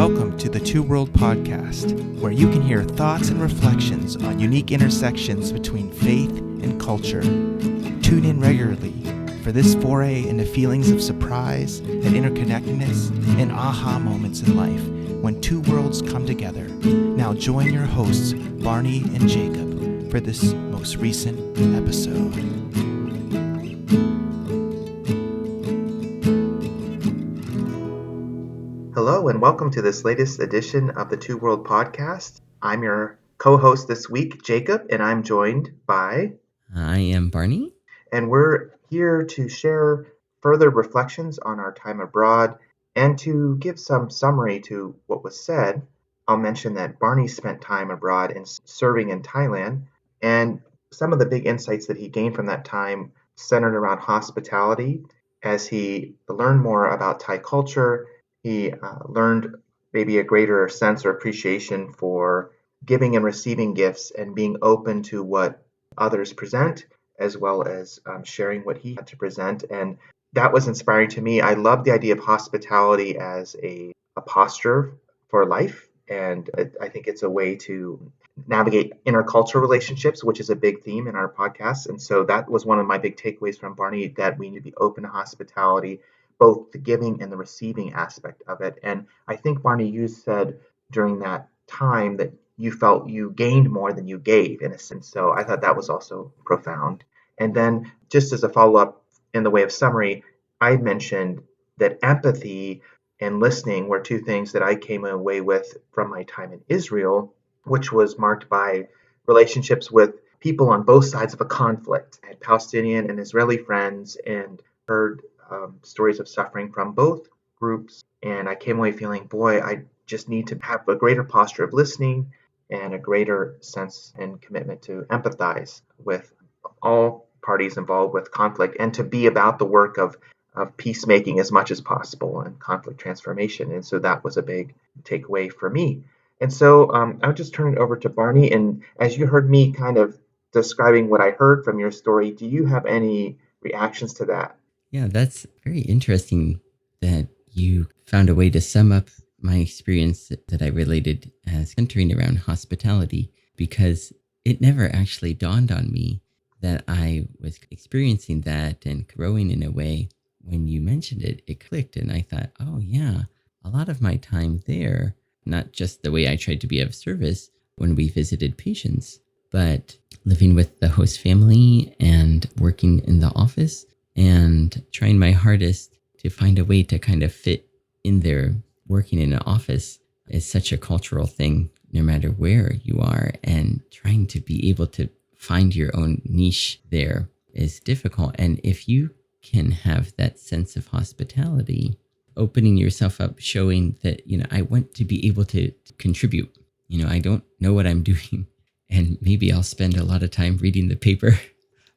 Welcome to the Two World Podcast, where you can hear thoughts and reflections on unique intersections between faith and culture. Tune in regularly for this foray into feelings of surprise and interconnectedness and aha moments in life when two worlds come together. Now join your hosts, Barney and Jacob, for this most recent episode. Hello and welcome to this latest edition of the Two World Podcast. I'm your co-host this week, Jacob, and I'm joined by... I am Barney. And we're here to share further reflections on our time abroad and to give some summary to what was said. I'll mention that Barney spent time abroad and serving in Thailand, and some of the big insights that he gained from that time centered around hospitality. As he learned more about Thai culture, he learned maybe a greater sense or appreciation for giving and receiving gifts and being open to what others present, as well as sharing what he had to present. And that was inspiring to me. I love the idea of hospitality as a posture for life. And I think it's a way to navigate intercultural relationships, which is a big theme in our podcast. And so that was one of my big takeaways from Barney, that we need to be open to hospitality, both the giving and the receiving aspect of it. And I think, Barney, you said during that time that you felt you gained more than you gave, in a sense. So I thought that was also profound. And then just as a follow-up in the way of summary, I mentioned that empathy and listening were two things that I came away with from my time in Israel, which was marked by relationships with people on both sides of a conflict. I had Palestinian and Israeli friends and heard stories of suffering from both groups. And I came away feeling, boy, I just need to have a greater posture of listening and a greater sense and commitment to empathize with all parties involved with conflict, and to be about the work of peacemaking as much as possible and conflict transformation. And so that was a big takeaway for me. And so I'll just turn it over to Barney. And as you heard me kind of describing what I heard from your story, do you have any reactions to that? Yeah, that's very interesting that you found a way to sum up my experience that I related as centering around hospitality, because it never actually dawned on me that I was experiencing that and growing in a way. When you mentioned it, it clicked, and I thought, oh yeah, a lot of my time there, not just the way I tried to be of service when we visited patients, but living with the host family and working in the office and trying my hardest to find a way to kind of fit in there. Working in an office is such a cultural thing, no matter where you are, and trying to be able to find your own niche there is difficult. And if you can have that sense of hospitality, opening yourself up, showing that, I want to be able to contribute. I don't know what I'm doing, and maybe I'll spend a lot of time reading the paper,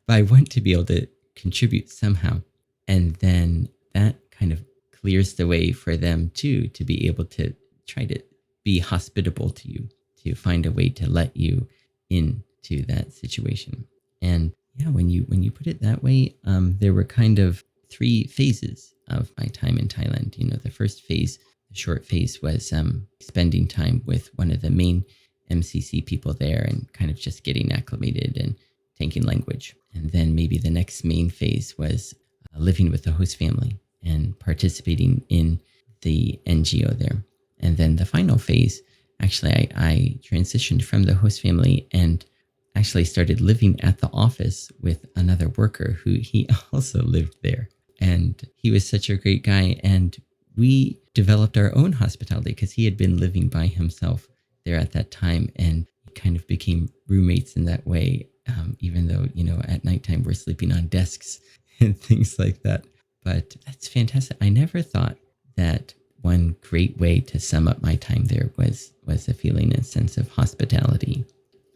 but I want to be able to contribute somehow. And then that kind of clears the way for them too, to be able to try to be hospitable to you, to find a way to let you into that situation. And yeah, when you put it that way, there were kind of three phases of my time in Thailand. The first phase, the short phase, was spending time with one of the main MCC people there and kind of just getting acclimated and taking language. And then maybe the next main phase was living with the host family and participating in the NGO there. And then the final phase, actually, I transitioned from the host family and actually started living at the office with another worker who he also lived there. And he was such a great guy. And we developed our own hospitality because he had been living by himself there at that time, and kind of became roommates in that way, even though, at nighttime we're sleeping on desks and things like that. But that's fantastic. I never thought that one great way to sum up my time there was a feeling and sense of hospitality.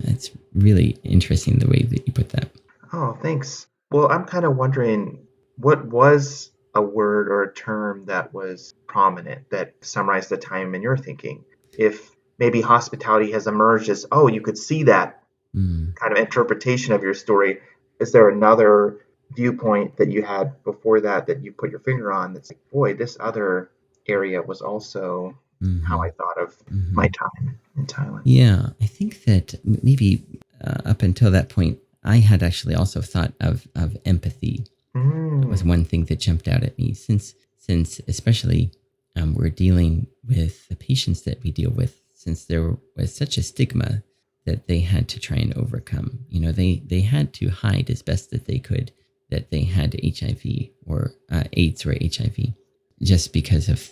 That's really interesting the way that you put that. Oh, thanks. Well, I'm kind of wondering, what was a word or a term that was prominent that summarized the time in your thinking? If maybe hospitality has emerged as, oh, you could see that kind of interpretation of your story, is there another viewpoint that you had before that you put your finger on that's like, boy, this other area was also how Mm-hmm. I thought of Mm-hmm. my time in Thailand. Yeah, I think that maybe up until that point, I had actually also thought of empathy. That was Mm, one thing that jumped out at me since especially we're dealing with the patients that we deal with, since there was such a stigma that they had to try and overcome. They had to hide as best that they could that they had HIV or AIDS or HIV, just because of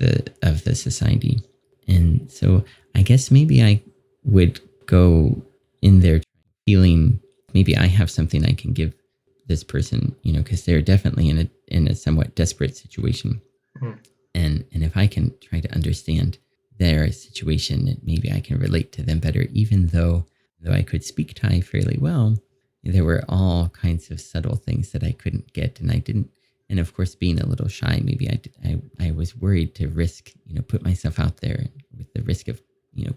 the society. And so I guess maybe I would go in there feeling maybe I have something I can give this person, because they're definitely in a somewhat desperate situation. mm, And if I can try to understand their situation, maybe I can relate to them better, even though I could speak Thai fairly well. There were all kinds of subtle things that I couldn't get, and I didn't. And of course, being a little shy, maybe I was worried to risk, put myself out there with the risk of,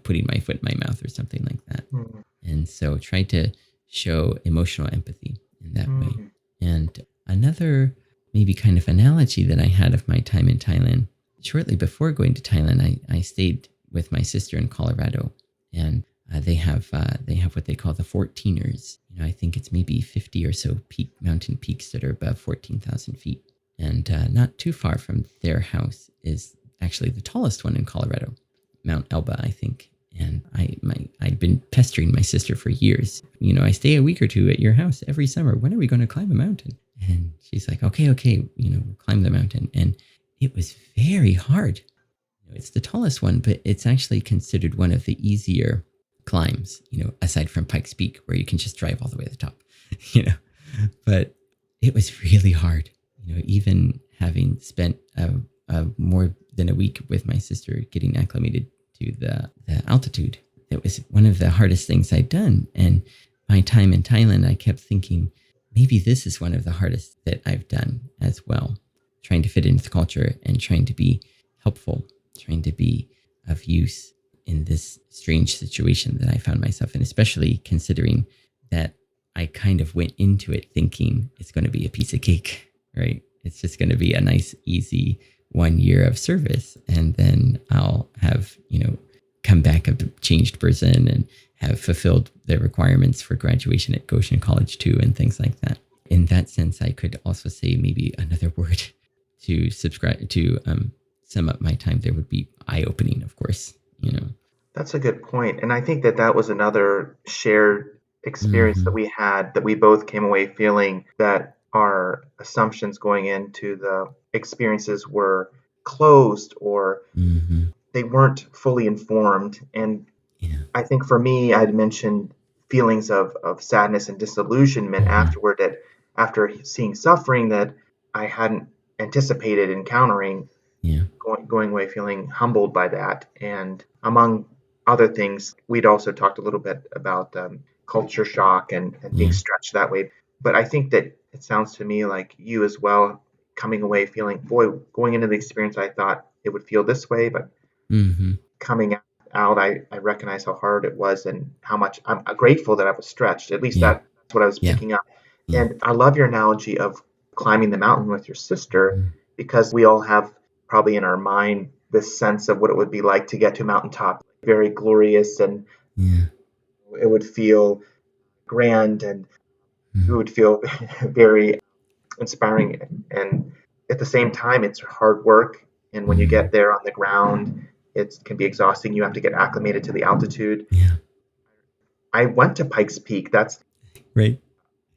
putting my foot in my mouth or something like that. mm, And so try to show emotional empathy in that way. mm, And another maybe kind of analogy that I had of my time in Thailand, shortly before going to Thailand, I stayed with my sister in Colorado, and they have what they call the 14ers. I think it's maybe 50 or so mountain peaks that are above 14,000 feet. And not too far from their house is actually the tallest one in Colorado, Mount Elba, I think. And I'd been pestering my sister for years. I stay a week or two at your house every summer. When are we going to climb a mountain? And she's like, okay, we'll climb the mountain. And it was very hard. It's the tallest one, but it's actually considered one of the easier climbs, aside from Pikes Peak, where you can just drive all the way to the top, you know. But it was really hard, even having spent more than a week with my sister getting acclimated to the altitude. It was one of the hardest things I'd done. And my time in Thailand, I kept thinking, maybe this is one of the hardest that I've done as well, trying to fit into the culture and trying to be helpful, trying to be of use in this strange situation that I found myself in, especially considering that I kind of went into it thinking it's going to be a piece of cake, right? It's just going to be a nice, easy 1 year of service. And then I'll have, come back a changed person and have fulfilled the requirements for graduation at Goshen College too, and things like that. In that sense, I could also say maybe another word to subscribe to sum up my time there would be eye-opening, of course. That's a good point. And I think that that was another shared experience that Mm-hmm. we had, that we both came away feeling that our assumptions going into the experiences were closed, or Mm-hmm. they weren't fully informed. And Yeah. I think for me, I'd mentioned feelings of sadness and disillusionment Mm-hmm. afterward, that after seeing suffering that I hadn't anticipated encountering, Yeah. going away feeling humbled by that. And among other things, we'd also talked a little bit about culture shock and being Yeah. stretched that way. But I think that it sounds to me like you as well, coming away feeling, boy, going into the experience, I thought it would feel this way, but Mm-hmm. coming out, I recognize how hard it was and how much I'm grateful that I was stretched. At least Yeah. that's what I was Yeah. picking up. Yeah. And I love your analogy of climbing the mountain with your sister, Mm. because we all have probably in our mind this sense of what it would be like to get to a mountaintop, very glorious, and Yeah. it would feel grand, and it Mm. would feel very inspiring. And at the same time, it's hard work. And when you Mm. get there on the ground, it can be exhausting. You have to get acclimated to the altitude. Yeah. I went to Pikes Peak. That's Right.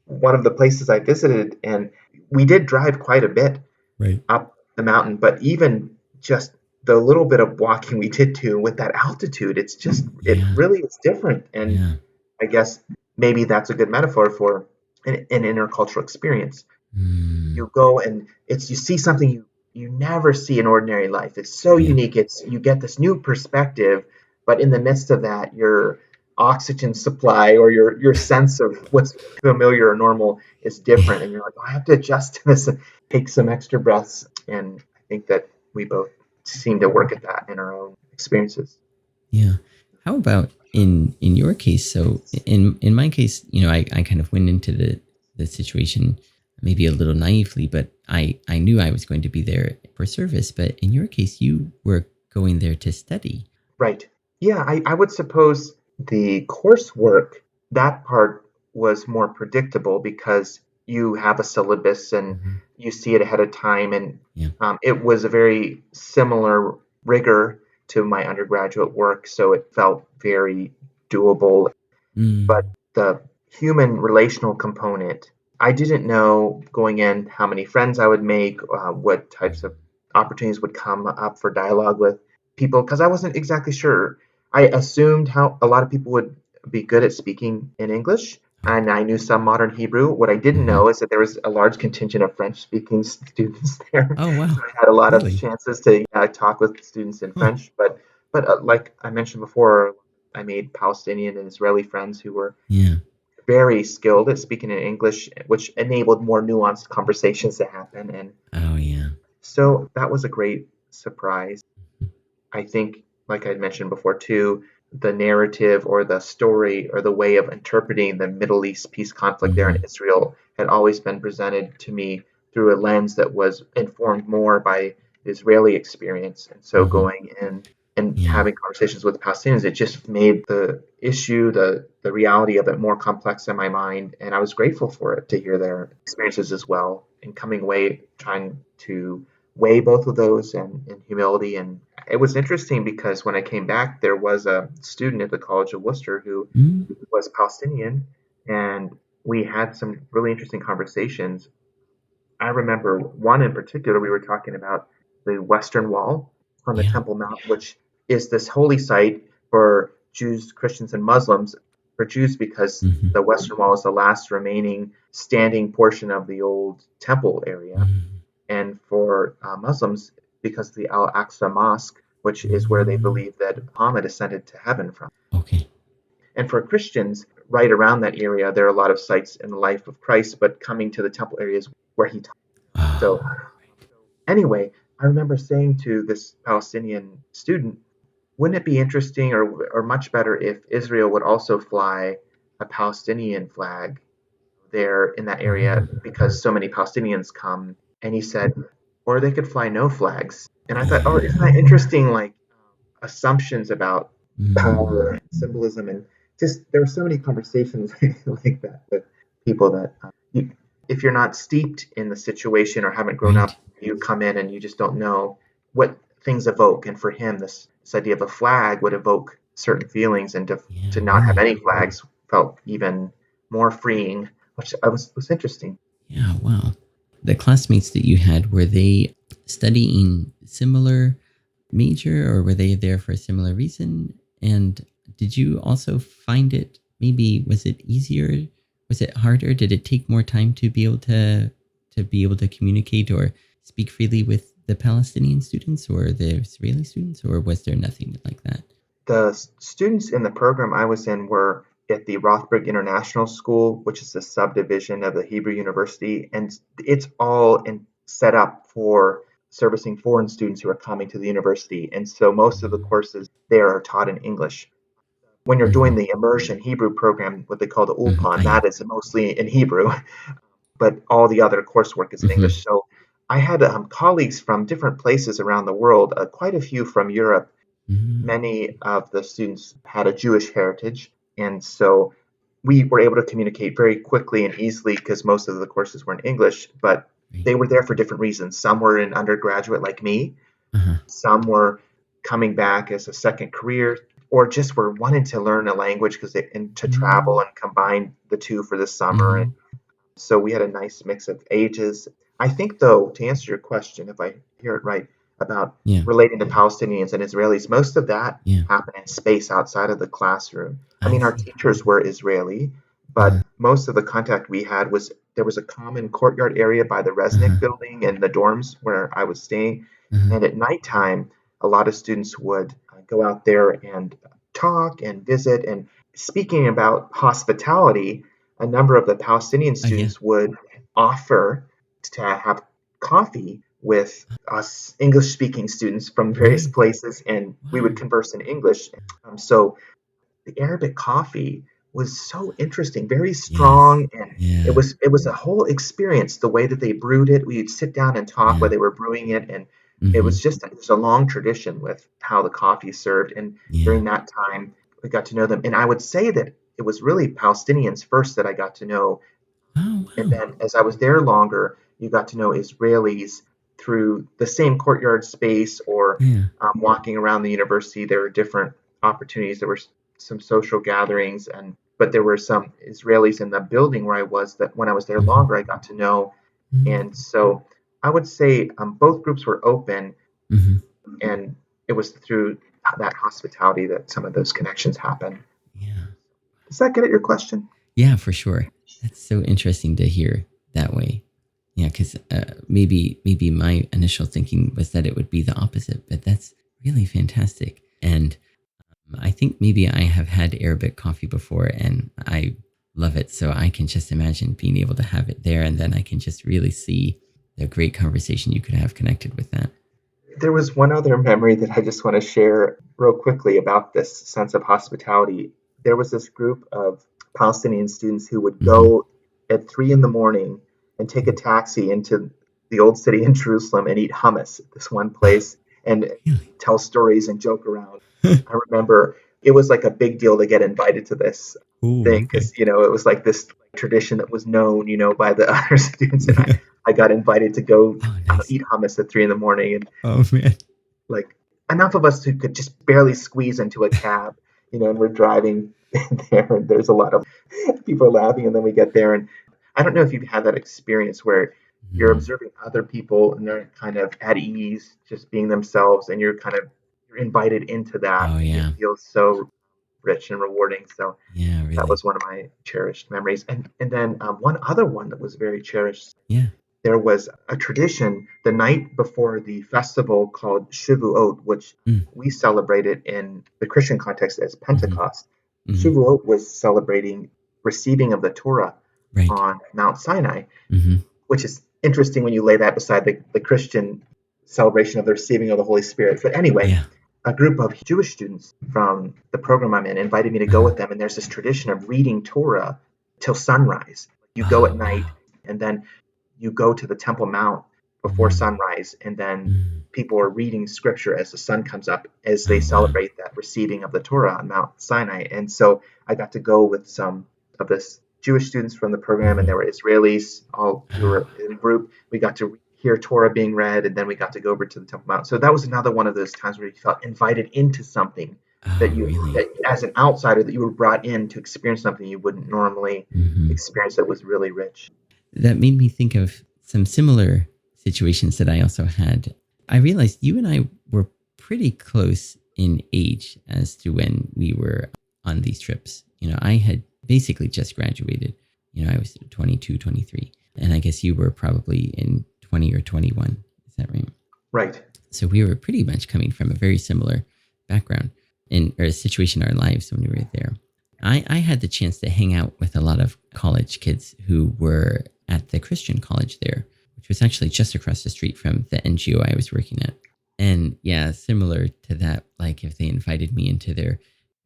one of the places I visited, and we did drive quite a bit Right. up the mountain. But even just the little bit of walking we did do with that altitude, it Yeah. really is different. And Yeah. I guess maybe that's a good metaphor for an intercultural experience. Mm. You go and you see something you never see in ordinary life. It's so Yeah. unique. You get this new perspective, but in the midst of that, your oxygen supply, or your sense of what's familiar or normal, is different, Yeah. and you're like, oh, I have to adjust to this and take some extra breaths. And I think that we both seem to work at that in our own experiences. Yeah. How about in your case? So in my case, I kind of went into the situation maybe a little naively, but I knew I was going to be there for service. But in your case, you were going there to study. Right. Yeah, I would suppose the coursework, that part was more predictable because you have a syllabus and Mhm. you see it ahead of time. And Yeah. it was a very similar rigor to my undergraduate work, so it felt very doable. But Mm. the human relational component, I didn't know going in how many friends I would make, what types of opportunities would come up for dialogue with people, because I wasn't exactly sure. I assumed how a lot of people would be good at speaking in English, Oh. and I knew some modern Hebrew. What I didn't Mhm. know is that there was a large contingent of French-speaking students there, Oh, so wow. I had a lot of Really? chances to talk with students in Huh. French. But like I mentioned before, I made Palestinian and Israeli friends who were Yeah. very skilled at speaking in English, which enabled more nuanced conversations to happen. And Oh, yeah. so that was a great surprise. I think, like I mentioned before too, the narrative or the story or the way of interpreting the Middle East peace conflict there in Mhm. Israel had always been presented to me through a lens that was informed more by the Israeli experience. And so Mhm. going in and Yeah. having conversations with the Palestinians, it just made the issue, the reality of it more complex in my mind. And I was grateful for it to hear their experiences as well and coming away trying to weigh both of those and humility. And it was interesting because when I came back, there was a student at the College of Worcester who Mm. was Palestinian, and we had some really interesting conversations. I remember one in particular, we were talking about the Western Wall on the Yeah. Temple Mount, which is this holy site for Jews, Christians, and Muslims. For Jews, because Mhm. the Western Wall is the last remaining standing portion of the old temple area, Mhm. and for Muslims, because the Al Aqsa Mosque, which is where they Mm. believe that Muhammad ascended to heaven from. Okay. And for Christians, right around that area, there are a lot of sites in the life of Christ, but coming to the temple areas where he taught. So, Oh. anyway, I remember saying to this Palestinian student, wouldn't it be interesting or much better if Israel would also fly a Palestinian flag there in that area Mhm. because so many Palestinians come? And he said, or they could fly no flags. And I thought, oh, isn't Yeah. that interesting? Like assumptions about power Mm. and symbolism, and just there were so many conversations like that with people that you, if you're not steeped in the situation or haven't grown Right. up, you come in and you just don't know what things evoke. And for him, this idea of a flag would evoke certain feelings, and to Yeah, not have really. any flags felt even more freeing, which I was interesting. Yeah, wow. The classmates that you had, were they studying similar major or were they there for a similar reason? And did you also find it, maybe was it easier? Was it harder? Did it take more time to be able to communicate or speak freely with the Palestinian students or the Israeli students, or was there nothing like that? The students in the program I was in were at the Rothberg International School, which is a subdivision of the Hebrew University, and it's all set up for servicing foreign students who are coming to the university. And so most of the Mm. courses there are taught in English. When you're doing Mhm. the immersion Hebrew program, what they call the Mhm. Ulpan, Ah, yeah. that is mostly in Hebrew, but all the other coursework is in Mhm. English. So I had colleagues from different places around the world, quite a few from Europe. Mhm. Many of the students had a Jewish heritage, and so we were able to communicate very quickly and easily because most of the courses were in English, but Right. they were there for different reasons. Some were in undergraduate, like me, Uh-huh. some were coming back as a second career, or just were wanting to learn a language because they and to travel Mm. and combine the two for the summer. And Mhm. so we had a nice mix of ages. I think, though, to answer your question, if I hear it right, about Yeah. relating to Palestinians and Israelis, most of that Yeah. happened in space outside of the classroom. I I mean, our see. teachers were Israeli, Uh-huh. but most of the contact we had was there was a common courtyard area by the Uh-huh. Resnick building and the dorms where I was staying. Uh-huh. And at nighttime, a lot of students would go out there and talk and visit. And speaking about hospitality, a number of the Palestinian Yeah. students would offer to have coffee with us English speaking students from various Right. places, and we would Wow. converse in English. So the Arabic coffee was so interesting, very Yes. strong, and it Yeah. was it was a whole experience. The way that they brewed it, we'd sit down and talk while Yeah. they were brewing it, and it Mm-hmm. was just there's a long tradition with how the coffee is served. And Yeah. during that time, we got to know them. And I would say that it was really Palestinians first that I got to know. Oh, And wow. then as I was there longer, you got to know Israelis through the same courtyard space or Yeah. walking around the university. There were different opportunities. There were some social gatherings, and but there were some Israelis in the building where I was that when I was there Mm-hmm. longer, I got to know. Mm-hmm. And so I would say both groups were open, Mm-hmm. and it was through that hospitality that some of those connections happen. Yeah. Does that get at your question? Yeah, for sure. That's so interesting to hear that way. Yeah, because maybe my initial thinking was that it would be the opposite, but that's really fantastic. And I think maybe I have had Arabic coffee before, and I love it. So I can just imagine being able to have it there, and then I can just really see the great conversation you could have connected with that. There was one other memory that I just want to share real quickly about this sense of hospitality. There was this group of Palestinian students who would Hmm. go at 3 in the morning and take a taxi into the old city in Jerusalem and eat hummus at this one place and Really? tell stories and joke around. I remember it was like a big deal to get invited to this Oh, thing okay. because it was like this tradition that was known by the other students, and Yeah. I got invited to go Oh, nice. eat hummus at 3 in the morning, and Oh, man. like enough of us who could just barely squeeze into a cab, and we're driving there, and there's a lot of people laughing, and then we get there, and I don't know if you've had that experience where you're Mm. observing other people and they're kind of at ease, just being themselves, and you're invited into that, Oh, and it yeah. feels so rich and rewarding. So Yeah, that really. was one of my cherished memories. And then one other one that was very cherished. Yeah. There was a tradition the night before the festival called Shavuot, which Mm. we celebrated in the Christian context as Hmm. Pentecost. Hmm. Shavuot was celebrating receiving of the Torah Right. on Mount Sinai, Hmm. which is interesting when you lay that beside the Christian celebration of the receiving of the Holy Spirit. But anyway, Yeah. a group of Jewish students from the program I'm in invited me to go Uh, with them, and there's this tradition of reading Torah till sunrise. You go at oh, night, wow. and then you go to the Temple Mount before Mm. sunrise, and then Mm. people are reading scripture as the sun comes up as they Oh, wow. celebrate that receiving of the Torah on Mount Sinai. And so I got to go with some of this Jewish students from the program, and there Hmm. were Israelis. All we Oh, were in a group. We got to hear Torah being read, and then we got to go over to the Temple Mount. So that was another one of those times where you felt invited into something oh, really? that as an outsider that you were brought in to experience something you wouldn't normally Hmm. experience that was really rich. That made me think of some similar situations that I also had. I realized you and I were pretty close in age as to when we were on these trips. I had basically just graduated. I was 22, 23. And I guess you were probably in 20 or 21. Is that right? Right. So we were pretty much coming from a very similar background or a situation in our lives when we were there. I had the chance to hang out with a lot of college kids who were at the Christian college there, which was actually just across the street from the NGO I was working at. And yeah, similar to that, like if they invited me into their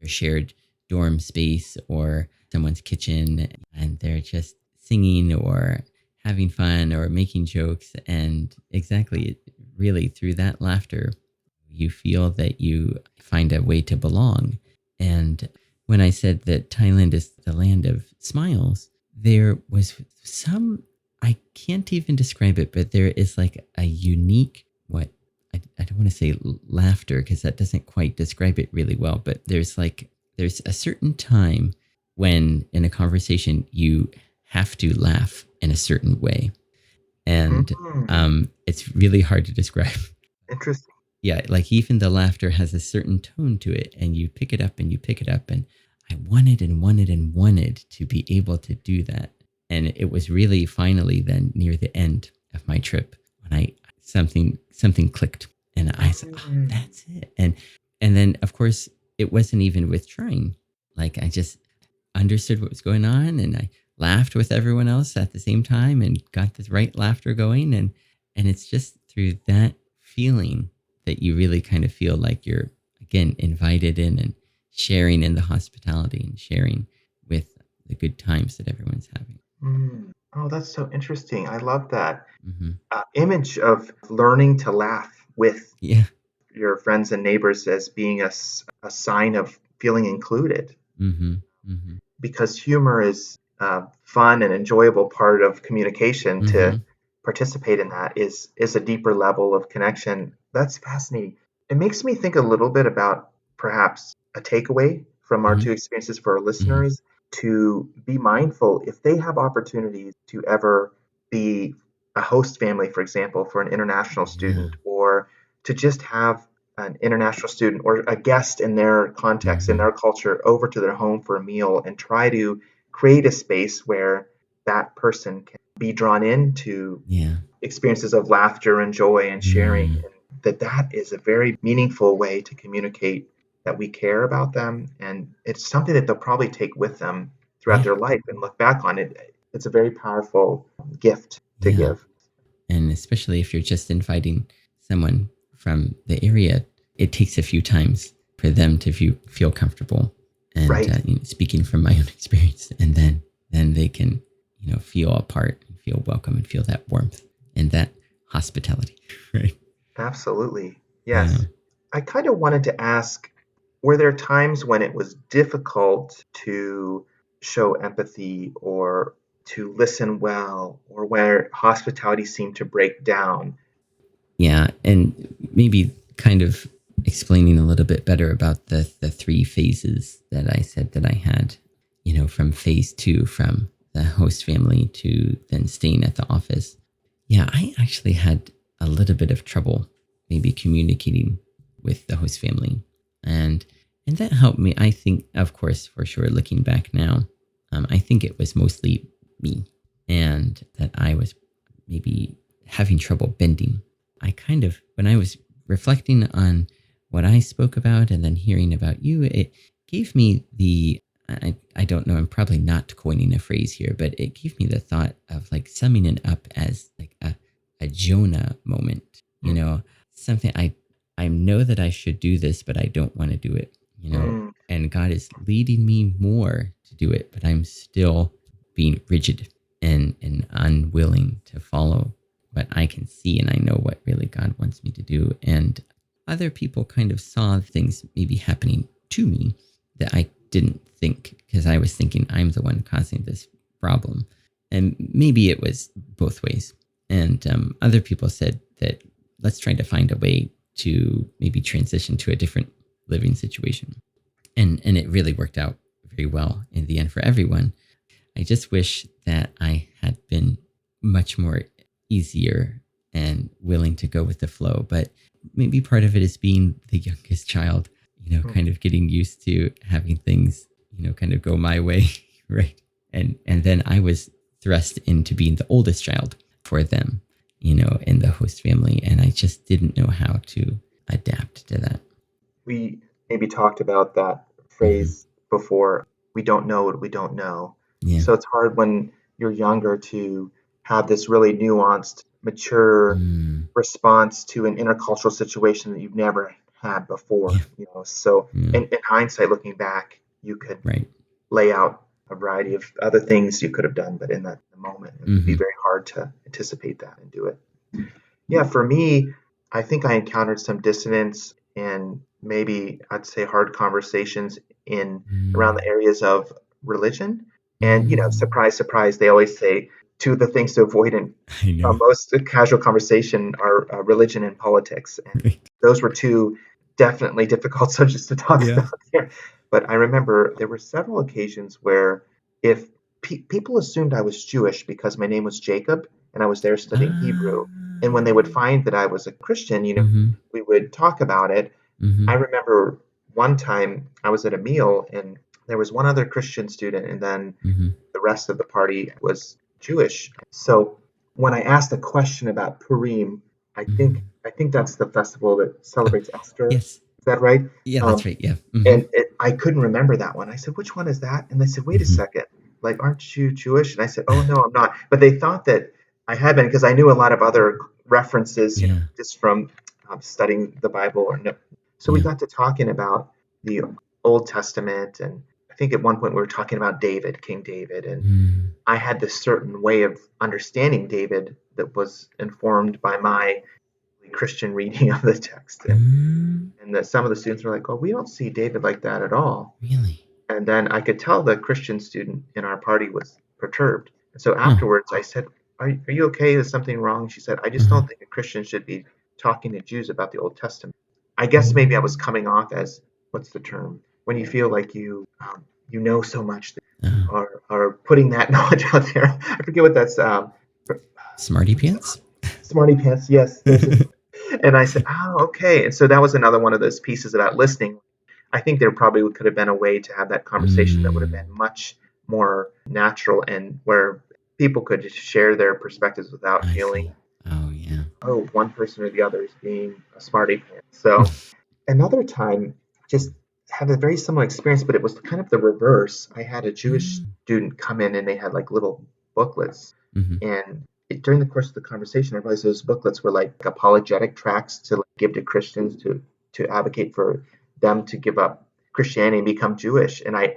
shared dorm space or someone's kitchen and they're just singing or having fun or making jokes. And exactly, really through that laughter, you feel that you find a way to belong. And when I said that Thailand is the land of smiles, there was some, I can't even describe it, but there is like a unique, I don't want to say laughter because that doesn't quite describe it really well, but there's a certain time when in a conversation you have to laugh in a certain way. And Mm, it's really hard to describe. interesting. Yeah, like even the laughter has a certain tone to it, and you pick it up and you pick it up. And I wanted and wanted and wanted to be able to do that. And it was really finally then near the end of my trip when I something clicked, and I said, "Oh, Mm, that's it." And then of course it wasn't even with trying. Like I just understood what was going on, and I laughed with everyone else at the same time and got the right laughter going. And it's just through that feeling that you really kind of feel like you're again invited in and sharing in the hospitality and sharing with the good times that everyone's having. Oh, that's so interesting. I love that Hmm. image of learning to laugh. with Yeah. your friends and neighbors as being a sign of feeling included, Mm-hmm. Mm-hmm. because humor is a fun and enjoyable part of communication. To Mm-hmm. participate in that is a deeper level of connection. That's fascinating. It makes me think a little bit about perhaps a takeaway from our Mm-hmm. two experiences for our Mm-hmm. listeners, to be mindful if they have opportunities to ever be a host family, for example, for an international Yeah. student, or to just have an international student or a guest in their context, in Mm-hmm. their culture, over to their home for a meal, and try to create a space where that person can be drawn into Yeah. experiences of laughter and joy and sharing, Mm. and that is a very meaningful way to communicate that we care about them, and it's something that they'll probably take with them throughout Yeah. their life and look back on it. It's a very powerful gift to Yeah. give. And especially if you're just inviting someone from the area, it takes a few times for them to feel comfortable. And Right. speaking from my own experience, and then they can feel a part and feel welcome and feel that warmth and that hospitality, right? Absolutely. Yeah. Yes. I kind of wanted to ask, were there times when it was difficult to show empathy or to listen well, or where hospitality seemed to break down? Yeah, and maybe kind of explaining a little bit better about the three phases that I said that I had, from phase two, from the host family to then staying at the office. Yeah, I actually had a little bit of trouble maybe communicating with the host family. And that helped me. I think, of course, for sure, looking back now, I think it was mostly me, and that I was maybe having trouble bending. I kind of, when I was reflecting on what I spoke about and then hearing about you, it gave me I don't know, I'm probably not coining a phrase here, but it gave me the thought of like summing it up as like a Jonah moment, something I know that I should do this, but I don't want to do it, Mm, and God is leading me more to do it, but I'm still being rigid and unwilling to follow what I can see, and I know what really God wants me to do. And other people kind of saw things maybe happening to me that I didn't think, because I was thinking I'm the one causing this problem. And maybe it was both ways. And other people said that let's try to find a way to maybe transition to a different living situation. And it really worked out very well in the end for everyone. I just wish that I had been much more easier and willing to go with the flow. But maybe part of it is being the youngest child, mm. kind of getting used to having things, kind of go my way, right? And then I was thrust into being the oldest child for them, in the host family, and I just didn't know how to adapt to that. We maybe talked about that Hmm. phrase before. We don't know what we don't know. Yeah. So it's hard when you're younger to have this really nuanced, mature Mm, response to an intercultural situation that you've never had yeah. before. So Yeah. in hindsight, looking back, you could Right. lay out a variety of other things you could have done, but in that moment, it would be Hmm. very hard to anticipate that and do it. Yeah, for me, I think I encountered some dissonance and maybe I'd say hard conversations in around the Mm, areas of religion. And mm, surprise, surprise, they always say two of the things to avoid in I know. most casual conversation are religion and politics. And Right. those were two definitely difficult subjects to talk Yeah. about there. But I remember there were several occasions where if people assumed I was Jewish because my name was Jacob and I was there studying Ah. Hebrew, and when they would find that I was a Christian, Mhm. we would talk about it. I Mhm. remember one time I was at a meal and there was one other Christian student, and then Mhm. the rest of the party was Jewish. So when I asked a question about Purim, Mhm. I think that's the festival that Oh, celebrates Esther. yes. Is that right? Yeah, Um, that's right. Yeah. Mhm. and I couldn't remember that one. I said, "Which one is that?" And they said, "Wait a Mhm. second, like, aren't you Jewish?" And I said, "Oh no, I'm not." But they thought that I had been because I knew a lot of other references, Yeah. just from studying the Bible or no. So we Yeah. got to talking about the Old Testament, and I think at one point we were talking about David, King David, and Mm. I had this certain way of understanding David that was informed by my Christian reading of the text. And some of the students were like, "Oh, we don't see David like that at all." Really? And then I could tell the Christian student in our party was perturbed. And so Huh. afterwards, I said, are you okay? Is something wrong? She said, I just Uh-huh. don't think a Christian should be talking to Jews about the Old Testament. I guess maybe I was coming off as, what's the term? When you feel like you know so much, Uh, or putting that knowledge out there. I forget what that's. Smarty pants? Smarty pants. Yes, there's a. And I said, oh, okay. And so that was another one of those pieces about listening. I think there probably could have been a way to have that conversation that would have been much more natural and where people could just share their perspectives without I feeling, see. Oh, yeah. oh, one person or the other is being a smarty pants. So another time, just had a very similar experience, but it was kind of the reverse. I had a Jewish student come in and they had like little booklets. Mm-hmm. And during the course of the conversation, I realized those booklets were like apologetic tracts to like, give to Christians to advocate for them to give up Christianity and become Jewish. And I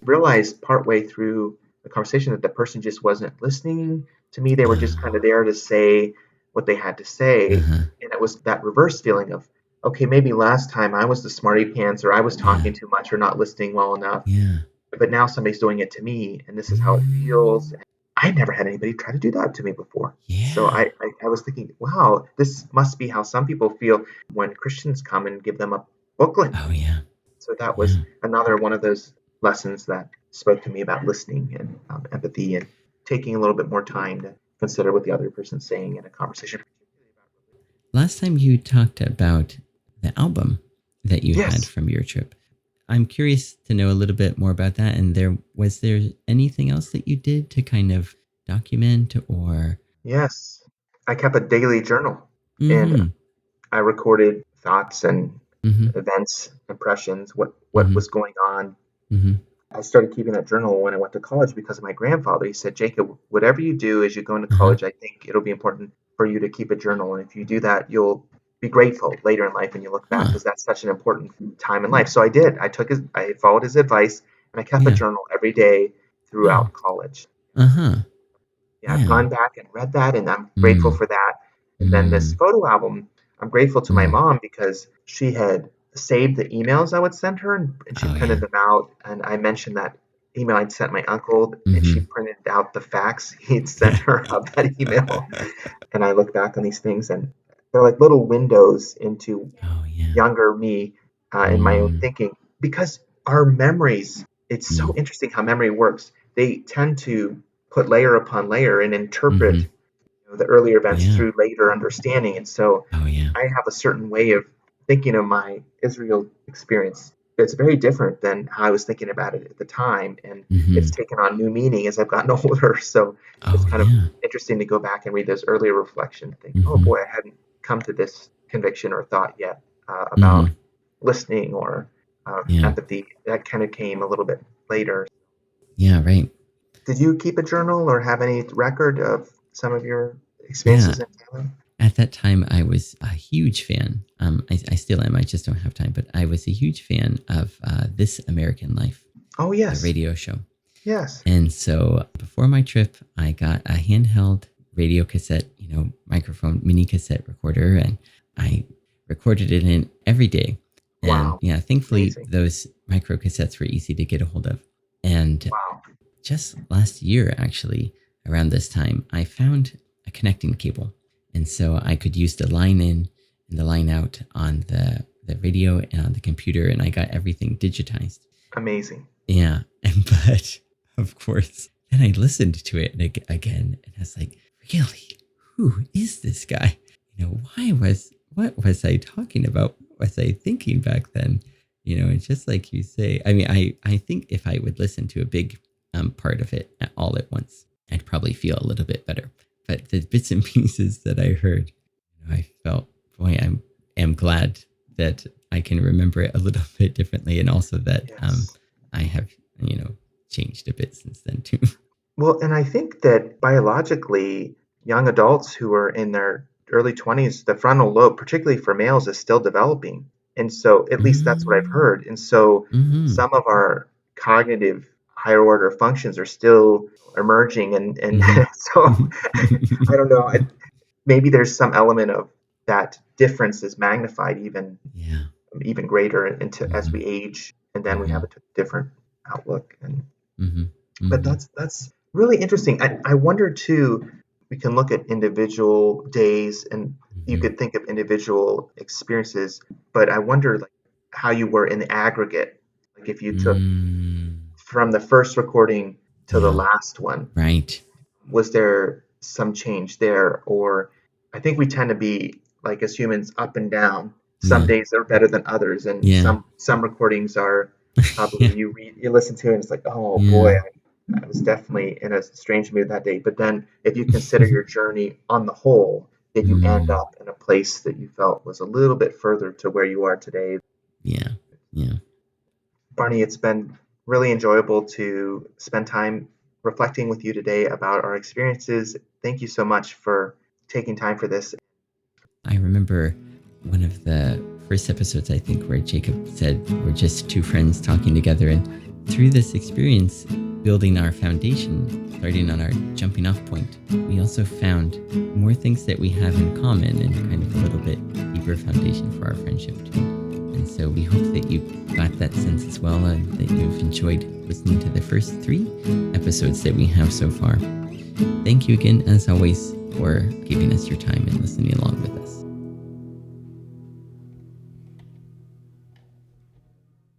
realized partway through the conversation that the person just wasn't listening to me. They were just kind of there to say what they had to say. Uh-huh. And it was that reverse feeling of, okay, maybe last time I was the smarty pants or I was Yeah. talking too much or not listening well enough. Yeah. But now somebody's doing it to me and this is how it feels. I never had anybody try to do that to me before. So Yeah. I was thinking, wow, this must be how some people feel when Christians come and give them a booklet. Oh, yeah. So that was Yeah. another one of those lessons that spoke to me about listening and empathy and taking a little bit more time to consider what the other person's saying in a conversation. Last time you talked about the album that you had Yes. from your trip. I'm curious to know a little bit more about that. And was there anything else that you did to kind of document or? Yes. I kept a daily journal and Mm-hmm. I recorded thoughts and Mm-hmm. events, impressions, what Mm-hmm. was going on. Mm-hmm. I started keeping that journal when I went to college because of my grandfather. He said, Jacob, whatever you do as you go into Uh-huh. college, I think it'll be important for you to keep a journal. And if you do that, you'll be grateful later in life when you look back Huh. because that's such an important time in life. So I did. I followed his advice and I kept a Yeah. journal every day Oh. throughout college. Uh-huh. Yeah, I've Yeah. gone back and read that, and I'm grateful Mm. for that. And then this Mm. photo album, I'm grateful to my Mm. mom because she had saved the emails I would send her, and she Oh, printed yeah. them out. And I mentioned that email I'd sent my uncle, and she Mm-hmm. printed out the fax he'd sent her of that email. And I look back on these things, and they're like little windows into Oh, yeah. younger me in my own Mm. thinking because our memories, it's so Mm. interesting how memory works. They tend to put layer upon layer and interpret Mm-hmm. the earlier events Yeah. through later understanding. And so Oh, yeah. I have a certain way of thinking of my Israel experience. It's very different than how I was thinking about it at the time. And it's Mm-hmm. taken on new meaning as I've gotten older. So it's Oh, kind of yeah. interesting to go back and read those earlier reflections and think, oh Mm-hmm. boy, I hadn't come to this conviction or thought yet about Mm-hmm. listening or Yeah. empathy. That kind of came a little bit later. Yeah, right. Did you keep a journal or have any record of some of your Yeah. experiences in Thailand? At that time, I was a huge fan. I still am. I just don't have time, but I was a huge fan of This American Life, Oh, the yes. radio show. Yes. And so before my trip, I got a handheld radio cassette, microphone, mini cassette recorder, and I recorded it in every day. And Wow. yeah, thankfully, Amazing. those micro cassettes were easy to get a hold of. And Wow. just last year, actually, around this time, I found a connecting cable. And so I could use the line in and the line out on the radio and on the computer, and I got everything digitized. Amazing. Yeah. But of course, then I listened to it again, and I was like, really? Who is this guy? What was I talking about? What was I thinking back then? It's just like you say. I mean, I think if I would listen to a big part of it all at once, I'd probably feel a little bit better. But the bits and pieces that I heard, I felt, boy, am glad that I can remember it a little bit differently, and also that Yes. I have, changed a bit since then too. Well, and I think that biologically, young adults who are in their early 20s, the frontal lobe, particularly for males, is still developing. And so, at least that's what I've Mm, heard. And so, mm-hmm. some of our cognitive higher order functions are still emerging. And Mm-hmm. so, I don't know. Maybe there's some element of that difference is magnified Yeah. even greater into as Mm-hmm. we age, and then we have Mm-hmm. a different outlook. And Mm-hmm. but Mm-hmm. that's really interesting. I wonder too. We can look at individual days, and you Mm-hmm. could think of individual experiences. But I wonder like how you were in the aggregate. Like if you took Mm. from the first recording to the Yeah. last one, Right. was there some change there? Or I think we tend to be like as humans up and down. Some Yeah. days are better than others, and Yeah. some recordings are probably Yeah. you listen to it and it's like, oh boy, Yeah. I was definitely in a strange mood that day. But then if you consider your journey on the whole, did you end Mm. up in a place that you felt was a little bit further to where you are today? Yeah. Yeah. Barney, it's been really enjoyable to spend time reflecting with you today about our experiences. Thank you so much for taking time for this. I remember one of the first episodes, I think, where Jacob said we're just two friends talking together. And through this experience, building our foundation, starting on our jumping off point, we also found more things that we have in common and kind of a little bit deeper foundation for our friendship too. And so we hope that you got that sense as well and that you've enjoyed listening to the first 3 episodes that we have so far. Thank you again, as always, for giving us your time and listening along with us.